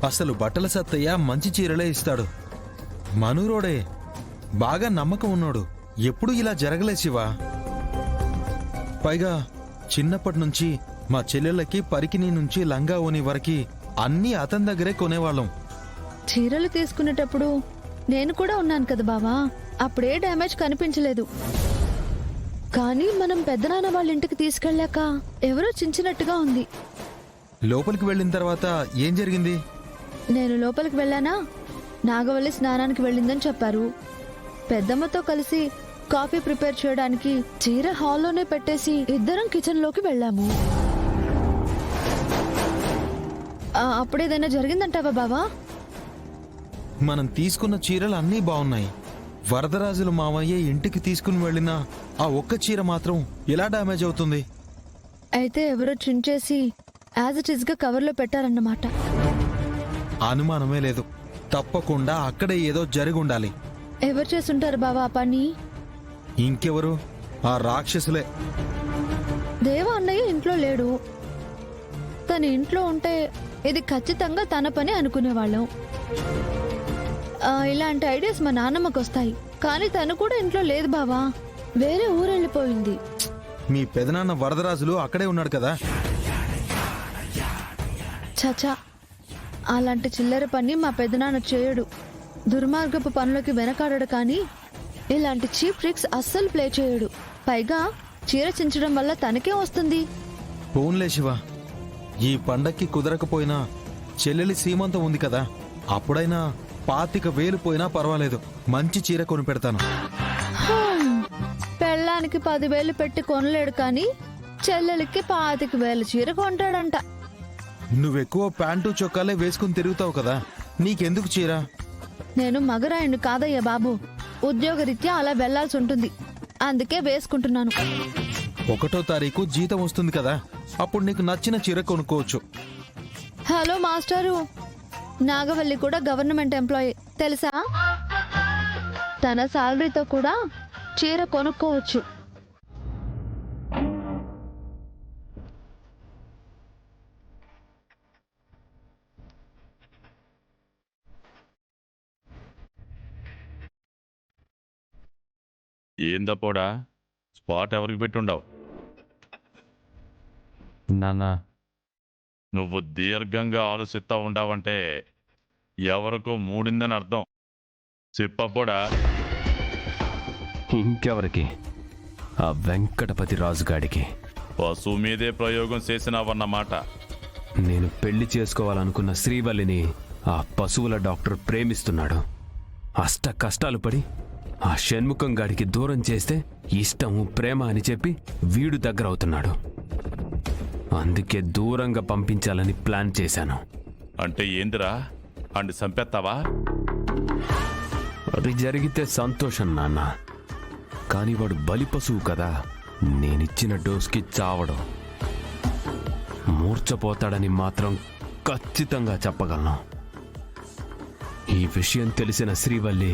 అసలు బట్టల సత్తయ్య మంచి చీరలే ఇస్తాడు. మనూరోడే బాగా నమ్మకం ఉన్నాడు. ఎప్పుడు ఇలా జరగలే శివ. పైగా చిన్నప్పటి నుంచి మా చెల్లెళ్ళకి పరికిణి నుంచి లంగా ఓని వరకి అన్నీ అతని దగ్గరే కొనేవాళ్ళం. చీరలు తీసుకునేటప్పుడు నేను కూడా ఉన్నాను కదా బావా, అప్పుడే డ్యామేజ్ కనిపించలేదు. కానీ మనం పెద్దనాన్న వాళ్ళ ఇంటికి తీసుకెళ్ళాక ఎవరో చించినట్టుగా ఉంది. లోపలికి వెళ్ళిన తర్వాత ఏం జరిగింది? నేను లోపలికి వెళ్ళానా, నాగవల్లి స్నానానికి వెళ్ళిందని చెప్పారు. పెద్దమ్మతో కలిసి కాఫీ ప్రిపేర్ చేయడానికి చీర హాల్లోనే పెట్టేసి ఇద్దరం కిచెన్ లోకి వెళ్ళాము. అప్పుడేదైనా జరిగిందంటావా బావా? మనం తీసుకున్న చీరలు అన్నీ బాగున్నాయి. వరదరాజుల మామయ్య ఇంటికి తీసుకుని వెళ్ళిన ఆ ఒక్క చీర మాత్రం ఎలా డ్యామేజ్ అవుతుంది? అయితే ఎవరో చించేసి యాజ్ ఇట్ ఈస్ గా కవర్లో పెట్టారన్నమాట. అనుమానమే లేదు, తప్పకుండా అక్కడే ఏదో జరిగి ఉండాలి. ఎవరు చేసుంటారు బావా ఆ పని? ఇంకెవరు? ఆ రాక్షసులే. దేవ అన్నయ్య ఇంట్లో లేడు. తన ఇంట్లో ఉంటే ఇది ఖచ్చితంగా తన పని అనుకునేవాళ్ళం. ఇలాంటి ఐడియాస్ మా నాన్నమ్మకు వస్తాయి, కానీ తను కూడా ఇంట్లో లేదు బావా, వేరే ఊరెళ్ళిపోయింది. మీ పెదనాన్న వరదరాజులు అక్కడే ఉన్నాడు కదా. చచా, అలాంటి చిల్లర పని మా పెదనాన్న చేయడు. దుర్మార్గపు పనులకి వెనకాడడు, కానీ ఇలాంటి చీప్ ట్రిక్స్ అస్సలు ప్లే చేయడు. పైగా చీర చించడం వల్ల తనకే వస్తుంది. పోన్లే శివ, ఈ పండక్కి కుదరకపోయినా చెల్లెలి సీమంతం ఉంది కదా, అప్పుడైనా 25,000 పోయినా పర్వాలేదు, మంచి చీర కొని పెడతాను. పెళ్ళానికి 10,000 పెట్టి కొనలేడు, కానీ చెల్లెలికి 25,000 చీర కొంటాడంట. నువ్వెక్కువ ప్యాంటు చొక్కాలే వేసుకుని తిరుగుతావు కదా, నీకెందుకు చీర? నేను మగరాయుణ్ణి కాదయ్యా బాబు, ఉద్యోగరీత్యా అలా వెళ్లాల్సి ఉంటుంది, అందుకే వేసుకుంటున్నాను. 1వ తారీఖు జీతం వస్తుంది కదా, అప్పుడు నీకు నచ్చిన చీర కొనుక్కోవచ్చు. హలో మాస్టరు, నాగవల్లి కూడా గవర్నమెంట్ ఎంప్లాయీ తెలుసా? తన సాలరీతో కూడా చీర కొనుక్కోవచ్చు. ఏందపోడా స్పాట్ ఎవరికి పెట్టుండవు? నాన్నా, నువ్వు దీర్ఘంగా ఆలోచిస్తా ఉండవంటే ఎవరికో మూడిందని అర్థం. చెప్పపోడా? ఇంకెవరికి? ఆ వెంకటపతి రాజుగాడికి. పశువు మీదే ప్రయోగం చేసినావన్నమాట. నేను పెళ్లి చేసుకోవాలనుకున్న శ్రీవల్లిని ఆ పశువుల డాక్టర్ ప్రేమిస్తున్నాడు. అష్ట కష్టాలు పడి ఆ షణ్ముఖం గాడికి దూరం చేస్తే ఇష్టము ప్రేమ అని చెప్పి వీడు దగ్గర అవుతున్నాడు. అందుకే దూరంగా పంపించాలని ప్లాన్ చేశాను. అంటే ఏందిరా, అండి చంపేస్తావా? అది జరిగితే సంతోషం నాన్న, కానీ వాడు బలి పశువు కదా, నేనిచ్చిన డోస్కి చావడం. మూర్చపోతాడని మాత్రం ఖచ్చితంగా చెప్పగలను. ఈ విషయం తెలిసిన శ్రీవల్లి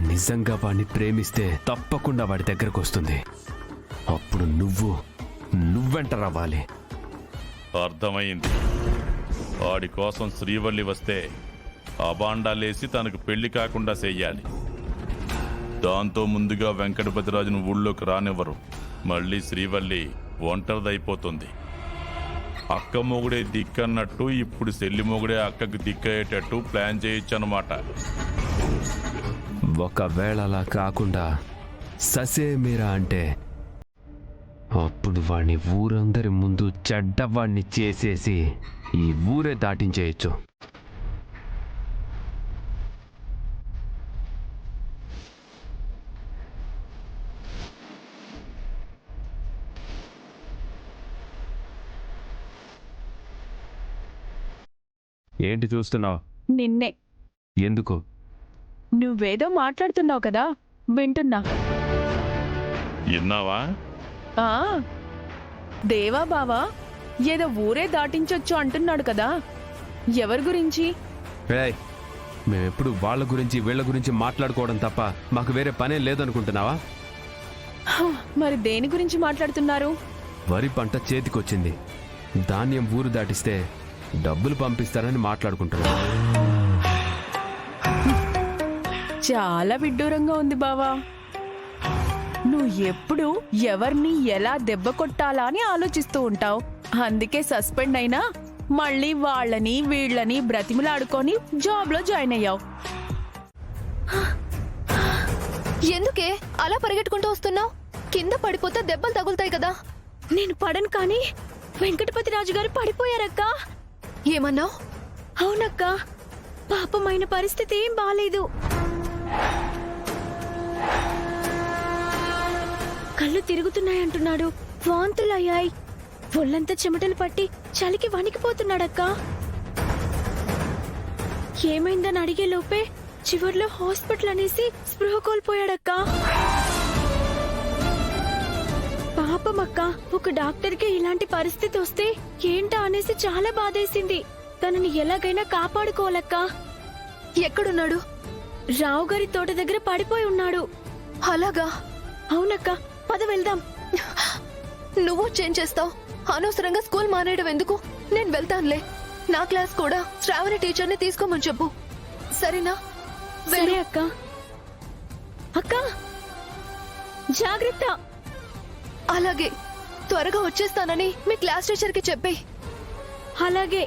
నిజంగా వాడిని ప్రేమిస్తే తప్పకుండా వాడి దగ్గరకు వస్తుంది. అప్పుడు నువ్వెంట రావాలి. అర్థమైంది. వాడి కోసం శ్రీవల్లి వస్తే అబాండాలేసి తనకు పెళ్లి కాకుండా చెయ్యాలి. దాంతో ముందుగా వెంకటపతిరాజును ఊళ్ళోకి రానివ్వరు. మళ్ళీ శ్రీవల్లి ఒంటరిదైపోతుంది. అక్క మొగుడే దిక్కన్నట్టు ఇప్పుడు చెల్లి మొగుడే అక్కకి దిక్కయ్యేటట్టు ప్లాన్ చేయొచ్చన్నమాట. ఒకవేళ అలా కాకుండా ససే మీరా అంటే అప్పుడు వాణ్ణి ఊరందరి ముందు చెడ్డవాణ్ణి చేసేసి ఈ ఊరే దాటించేయచ్చు. ఏంటి చూస్తున్నావు? నిన్నే. ఎందుకు? నువ్వేదో మాట్లాడుతున్నావు కదా, వింటున్నా. విన్నావా? దేవా బావా ఏదో ఊరే దాటించొచ్చు అంటున్నాడు కదా, ఎవరి గురించి? మేమెప్పుడు వాళ్ళ గురించి వీళ్ళ గురించి మాట్లాడుకోవడం తప్ప మాకు వేరే పనే లేదనుకుంటున్నావా? మరి దేని గురించి మాట్లాడుతున్నారు? వరి పంట చేతికొచ్చింది. ధాన్యం ఊరు దాటిస్తే డబ్బులు పంపిస్తారని మాట్లాడుకుంటున్నారు. చాలా విడ్డూరంగా ఉంది బావా. నువ్వు ఎప్పుడు ఎవరిని ఎలా దెబ్బ కొట్టాలా అని ఆలోచిస్తూ ఉంటావు. అందుకే సస్పెండ్ అయినా మళ్ళీ వాళ్ళని వీళ్ళని బ్రతిమలాడుకొని జాబ్లో జాయిన్ అయ్యావు. ఎందుకే అలా పరిగెట్టుకుంటూ వస్తున్నావు? కింద పడిపోతే దెబ్బలు తగులుతాయి కదా. నేను పడను కానీ వెంకటపతి రాజు గారు పడిపోయారక్కా. ఏమన్నావు? అవునక్కా, పాపమైన పరిస్థితి ఏం బాలేదు. కళ్ళు తిరుగుతున్నాయంటున్నాడు, వాంతులయ్యాయి, ఒళ్ళంతా చెమటలు పట్టి చలికి వణికిపోతున్నాడక్కా. ఏమైందని అడిగే లోపే చివర్లో హాస్పిటల్ అనేసి స్పృహ కోల్పోయాడక్కా. పాపమక్క, ఒక డాక్టర్కి ఇలాంటి పరిస్థితి వస్తే ఏంటా అనేసి చాలా బాధేసింది. తనని ఎలాగైనా కాపాడుకోవాలక్కా. ఎక్కడున్నాడు? రావు గారి తోట దగ్గర పడిపోయి ఉన్నాడు. అలాగా? అవునక్క, పద వెళ్దాం. నువ్వు చేంజ్ చేస్తావు. అనవసరంగా స్కూల్ మానేయడం ఎందుకు? నేను వెళ్తానులే. నా క్లాస్ కూడా శ్రావణి టీచర్ని తీసుకోమని చెప్పు, సరేనా? సరే అక్క. అక్క జాగ్రత్త. అలాగే, త్వరగా వచ్చేస్తానని మీ క్లాస్ టీచర్కి చెప్పే. అలాగే.